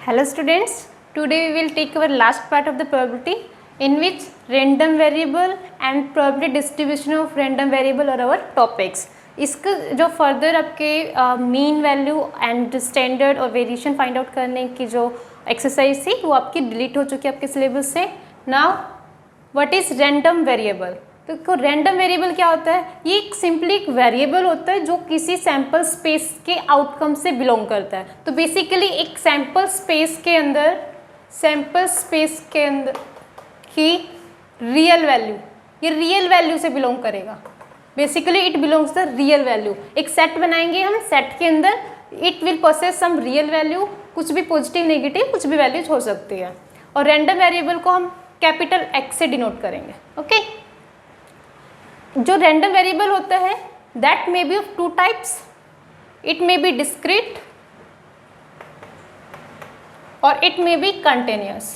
Hello students, today we will take our last part of the probability in which random variable and probability distribution of random variable are our topics. इसका जो further आपके mean value and standard और variation find out करने की जो exercise थी वो आपकी डिलीट हो चुकी है आपके सिलेबस से. Now what is random variable? तो रैंडम वेरिएबल क्या होता है? ये एक सिंपली एक वेरिएबल होता है जो किसी सैम्पल स्पेस के आउटकम से बिलोंग करता है. तो बेसिकली एक सैम्पल स्पेस के अंदर की रियल वैल्यू, ये रियल वैल्यू से बिलोंग करेगा. Basically it belongs the real value. एक सेट बनाएंगे हम, सेट के अंदर it will possess some real value, कुछ भी पॉजिटिव नेगेटिव कुछ भी वैल्यूज हो सकती है. और रैंडम वेरिएबल को हम कैपिटल एक्स से डिनोट करेंगे. ओके जो रैंडम वेरिएबल होता है that may be of two types. It may be discrete और इट मे बी कंटिन्यूअस.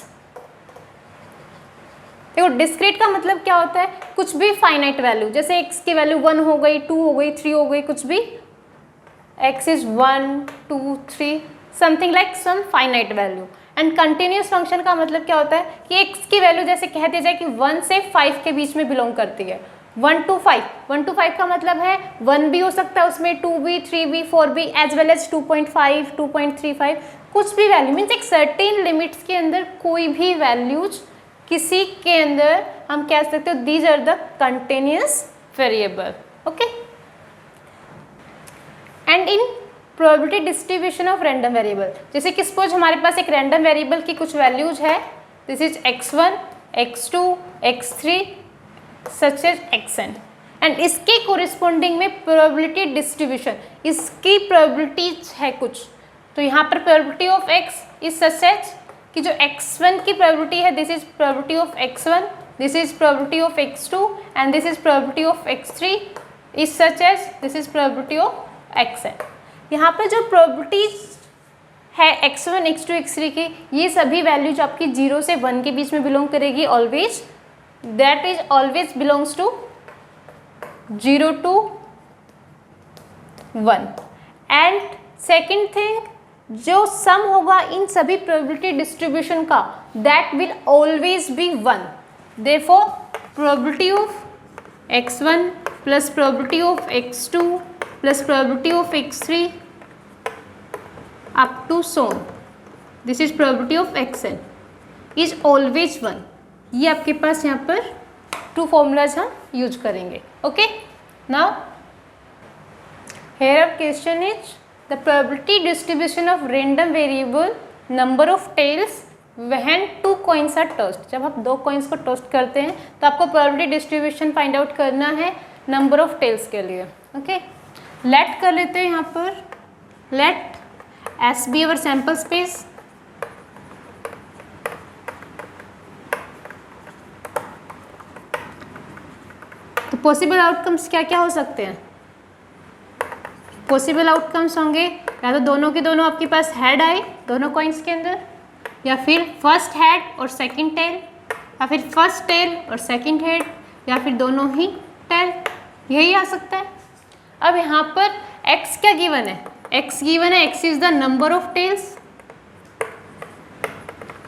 देखो डिस्क्रीट का मतलब क्या होता है? कुछ भी फाइनाइट वैल्यू, जैसे x की वैल्यू 1 हो गई, 2 हो गई, 3 हो गई, कुछ भी x is 1 2 3 something like some finite value. And continuous function का मतलब क्या होता है कि x की वैल्यू जैसे कह दिया जाए कि 1 से 5 के बीच में बिलोंग करती है. 1 to 5 का मतलब है 1 भी हो सकता है उसमें, 2 भी, 3 भी, 4 भी, एज वेल एज 2.5 2.35 कुछ भी वैल्यू मीन्स एक सर्टेन लिमिट्स के अंदर कोई भी वैल्यूज किसी के अंदर हम कह सकते हो these are the continuous variable. Okay and in probability distribution of random variable, जैसे कि सपोज हमारे पास एक रैंडम वेरिएबल की कुछ वैल्यूज है, this is x1 x2 x3 such as xn and इसके कोरिस्पोंडिंग में प्रोबेबिलिटी डिस्ट्रीब्यूशन, इसकी प्रोबेबिलिटीज है कुछ. तो यहाँ पर probability of x is such as कि जो x1 की प्रोबेबिलिटी है this is probability of x1, this is probability of x2 and this is probability of x3 is such as this is probability of xn. यहाँ पर जो probabilities है x1 x2 x3 की, ये सभी वैल्यूज आपकी 0 से 1 के बीच में बिलोंग करेगी always. That is always belongs to 0 to 1. And second thing, जो सम होगा इन सभी प्रोबेबिलिटी डिस्ट्रीब्यूशन का that will always be 1. Therefore probability of x1 plus probability of x2 plus probability of x3 up to so on, this is probability of xn is always 1. ये आपके पास यहाँ पर टू फॉर्मूलाज हम use करेंगे. Okay now here our question is the probability distribution of random variable number of tails when two coins are tossed. जब आप दो coins को toast करते हैं तो आपको probability distribution find out करना है number of tails के लिए. ओके let कर लेते हैं यहाँ पर, let S be our sample space. तो possible outcomes क्या क्या हो सकते हैं? पॉसिबल आउटकम्स होंगे या तो दोनों के दोनों आपके पास हेड आए दोनों कॉइन्स के अंदर, या फिर फर्स्ट हेड और सेकंड टेल, या फिर फर्स्ट टेल और सेकंड हेड, या फिर दोनों ही टेल, यही आ सकता है. अब यहाँ पर x क्या गिवन है? x गिवन है, x is the number of tails,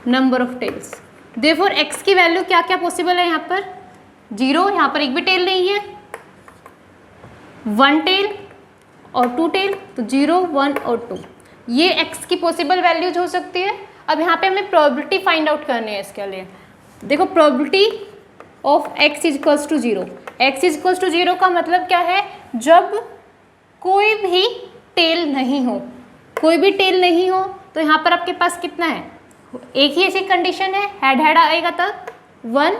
number of tails. Therefore x की वैल्यू क्या क्या पॉसिबल है यहाँ पर? 0, यहाँ पर एक भी टेल नहीं है, 1 टेल और 2 टेल, तो 0 1 और 2 ये x की पॉसिबल वैल्यूज हो सकती है. अब यहाँ पे हमें प्रोबेबिलिटी फाइंड आउट करनी है इसके लिए. देखो probability of x is equals to 0. x is equals to 0 का मतलब क्या है? जब कोई भी टेल नहीं हो, कोई भी टेल नहीं हो तो यहाँ पर आपके पास कितना है? एक ही ऐसी कंडीशन है, हेड हेड आएगा तब 1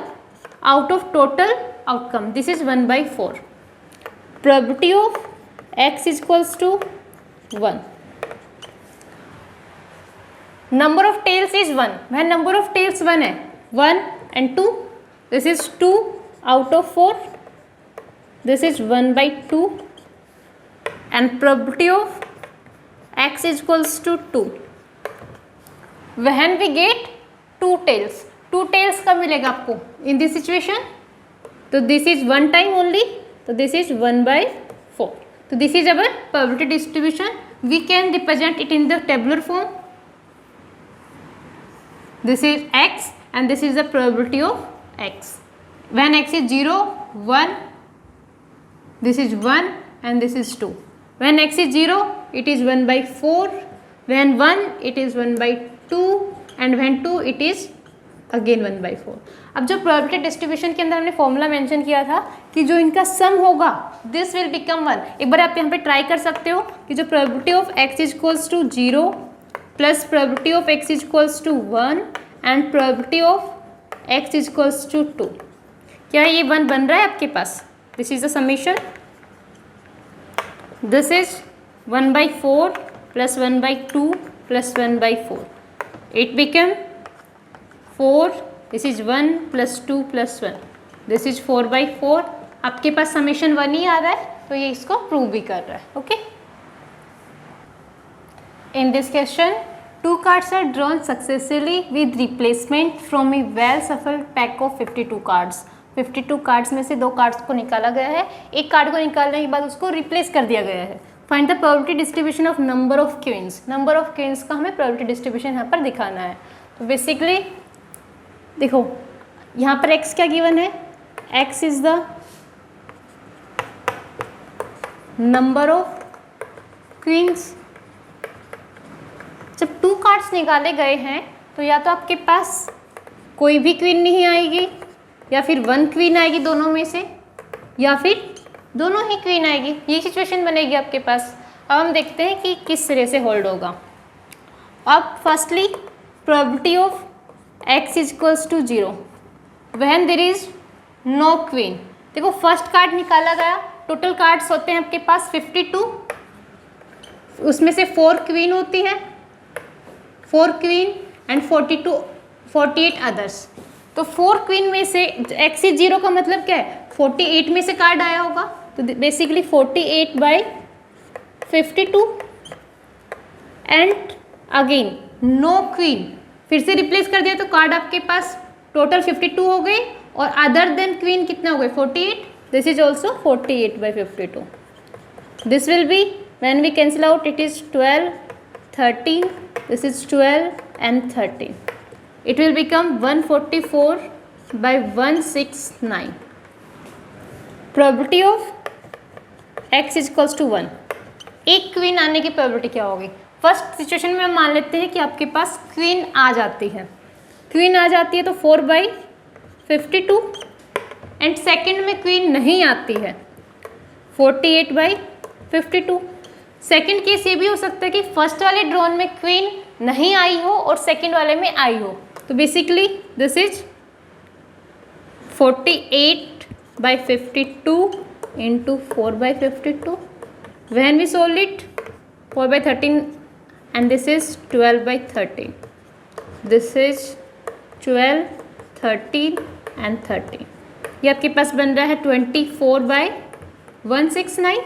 out of total outcome, this is 1/4. Probability of x is equals to 1. Number of tails is 1. when number of tails 1 है, 1 and 2, this is 2 out of 4, this is 1/2 and probability of x is equals to 2. when we get 2 tails, 2 tails कब मिलेगा आपको in this situation? तो this is 1 time only, तो this is 1/4. तो this is our probability distribution. We can represent it in the tabular form. this is x and this is the probability of x. When x is 0, 1, this is 1 and this is 2. When x is 0, it is 1 by 4. When 1, it is 1 by 2 and when 2, it is again 1 by 4. अब जो probability distribution के अंदर हमने formula mention किया था कि जो इनका सम होगा दिस विल बिकम 1. एक बार आप यहाँ पे ट्राई कर सकते हो कि जो probability of x is equals to 0 plus probability of x is equals to 1 and probability of x is equals to 2, क्या ये 1 बन रहा है आपके पास? This is the summation. This is 1 by 4 plus 1 by 2 plus 1 by 4. It became 4. This is 1 plus 2 plus 1. This is 4 by 4. आपके पास summation 1 ही आ रहा है तो ये इसको प्रूव भी कर रहा है. Okay. In this question, 2 cards are drawn successively with replacement from a well shuffled pack of 52 cards. 52 cards में से 2 कार्ड्स को निकाला गया है. एक कार्ड को निकालने के बाद उसको रिप्लेस कर दिया गया है. Find the probability distribution of number of queens. Number of queens का हमें प्रोबेबिलिटी डिस्ट्रीब्यूशन यहाँ पर दिखाना है. तो बेसिकली देखो यहाँ पर x क्या गिवन है? x is the number of queens. जब 2 कार्ड्स निकाले गए हैं तो या तो आपके पास कोई भी क्वीन नहीं आएगी या फिर 1 क्वीन आएगी दोनों में से या फिर दोनों ही क्वीन आएगी. ये सिचुएशन बनेगी आपके पास. अब हम देखते हैं कि किस तरह से होल्ड होगा. अब firstly probability of x is equals to 0 when there is no queen. देखो फर्स्ट कार्ड निकाला गया. टोटल कार्ड्स होते हैं आपके पास 52. उसमें से 4 क्वीन होती है, 4 क्वीन एंड 48 अदर्स. तो 4 क्वीन में से x इज 0 का मतलब क्या है? 48 में से कार्ड आया होगा. तो basically 48 by 52 and again no queen. फिर से रिप्लेस कर दिया तो कार्ड आपके पास टोटल 52 हो गए और अदर देन क्वीन कितना हो गए? 48. This is also 48 by 52. This will be when we cancel out it is 12, 13. This is 12 and 13. It will become 144 by 169. Probability of x is equals to 1. एक queen आने की probability क्या होगी? First situation में हम मान लेते हैं कि आपके पास क्वीन आ जाती है. क्वीन आ जाती है तो 4 by 52 एंड सेकंड में क्वीन नहीं आती है 48 by 52. सेकंड केस ये भी हो सकता है कि फर्स्ट वाले ड्रॉन में क्वीन नहीं आई हो और सेकंड वाले में आई हो. तो basically this is 48 by 52 into 4 by 52. When we solve it, 4 by 13 and this is 12 by 13. This is 12, 13 and 13. ये आपके पास बन रहा है 24 by 169.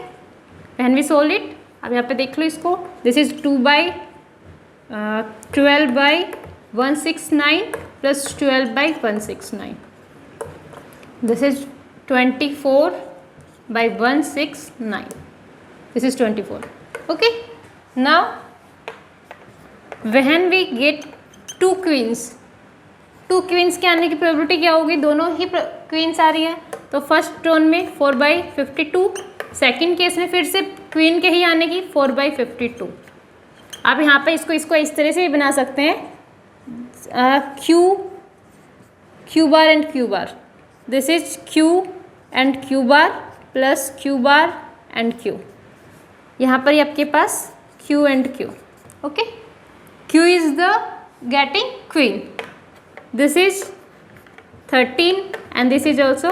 When we solve it, अब यहाँ पे देख लो इसको. This is 2 by 12 by 169 plus 12 by 169. This is 24 by 169. This is 24. Okay. Now, when we get 2 queens, 2 queens के आने की प्रोबेबिलिटी क्या होगी? दोनों ही क्वींस आ रही है तो फर्स्ट ड्रॉन में 4 by 52. सेकेंड केस में फिर से क्वीन के ही आने की 4 by 52. आप यहाँ पे इसको इस तरह से भी बना सकते हैं. Q bar and Q bar. This is Q and Q bar plus Q bar and Q. यहाँ पर ही आपके पास Q and Q. Okay. Q is the getting queen. This is 13 and this is also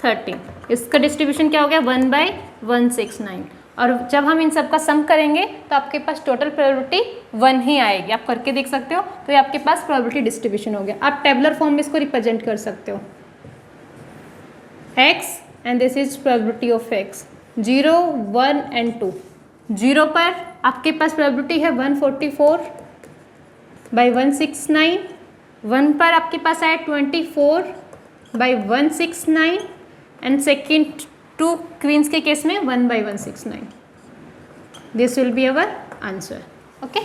13. इसका distribution क्या हो गया? 1 by 169. और जब हम इन सब का सम करेंगे तो आपके पास टोटल प्रोबेबिलिटी 1 ही आएगी. आप करके देख सकते हो. तो ये आपके पास प्रोबेबिलिटी डिस्ट्रीब्यूशन हो गया. आप टेबलर फॉर्म में इसको रिप्रेजेंट कर सकते हो. x and this is probability of x. 0, 1 and 2. 0 पर आपके पास प्रोबेबिलिटी है 144 by 169. 1 पर आपके पास आया 24 by 169 एंड सेकेंड 2 क्वींस के केस में 1 by 169. This will be our answer. Okay.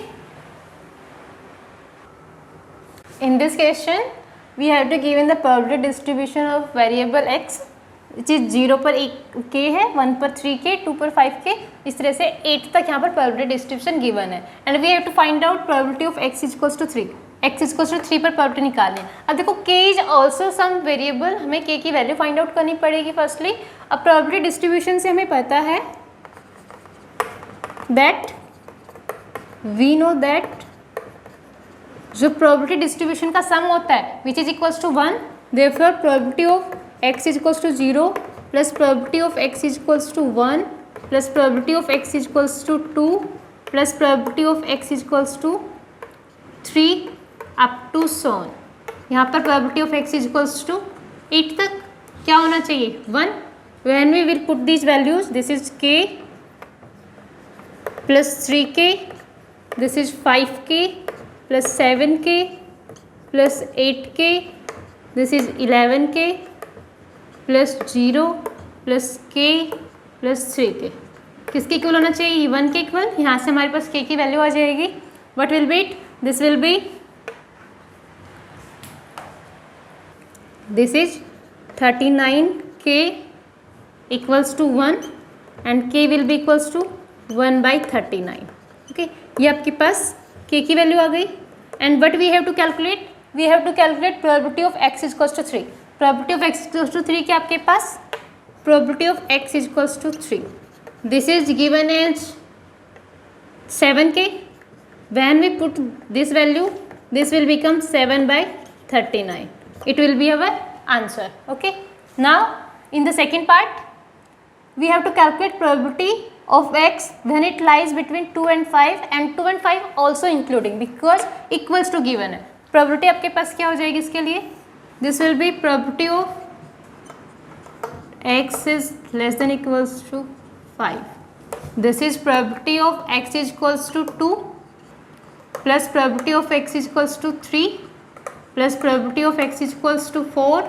In this question, we have to give in the probability distribution of variable x, which is 0 पर k है, 1 पर 3k, 2 पर 5k, इस तरह से 8 तक यहाँ पर probability distribution given है. And we have to find out probability of x is equals to 3. x is equals to 3 पर probability निकालनी है. अब देखो k is also some variable, हमें k की वैल्यू फाइंड आउट करनी पड़ेगी फर्स्टली. अब probability distribution से हमें पता है that we know that जो प्रोबेबिलिटी डिस्ट्रीब्यूशन का सम होता है which is equals to 1, therefore probability of x is equals to 0 plus probability of x is equals to 1 plus probability of x is equals to 2 plus probability of x is equals to 3 up to so on. यहाँ पर probability of x is equals to 8 तक क्या होना चाहिए 1. When we will put these values, this is k plus 3k, this is 5k plus 7k plus 8k, this is 11k plus 0 plus k plus 3k. किसके equal होना चाहिए 1 के equal. यहाँ से हमारे पास k की वैल्यू आ जाएगी. What will be it? This will be, this is 39k equals to 1 and k will be equals to 1 by 39. Okay, ये आपके पास k की वैल्यू आ गई. And what we have to calculate? We have to calculate probability of x is equals to 3. Probability of x is equals to 3 क्या आपके पास? Probability of x is equals to 3. This is given as 7k. When we put this value, this will become 7 by 39. It will be our answer. Okay. Now in the second part, we have to calculate probability of x when it lies between 2 and 5 and 2 and 5 also including because equals to given है. probability आपके पास क्या हो जाएगी इसके लिए? This will be probability of x is less than equals to 5. This is probability of x is equals to 2 plus probability of x is equals to 3 plus probability of x is equals to 4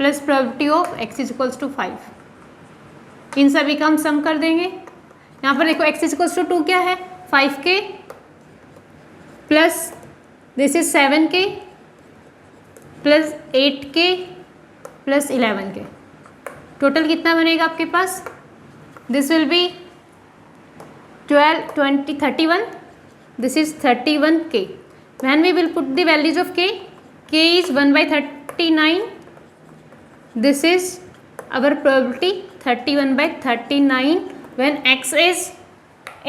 plus probability of x is equals to 5. इन सभी का हम सम कर देंगे. यहाँ पर देखो x is equals to 2 क्या है 5k plus this is 7k plus 8k plus 11k. Total कितना बनेगा आपके पास? This will be 12 20 31. This is 31k. When we will put the values of k, k इज 1 by 39. This is our probability 31 by 39 when x is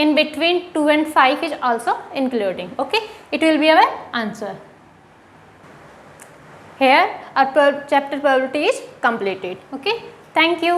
in between 2 and 5 is also including. Okay, it will be our answer. Here our chapter probability is completed. Okay, thank you.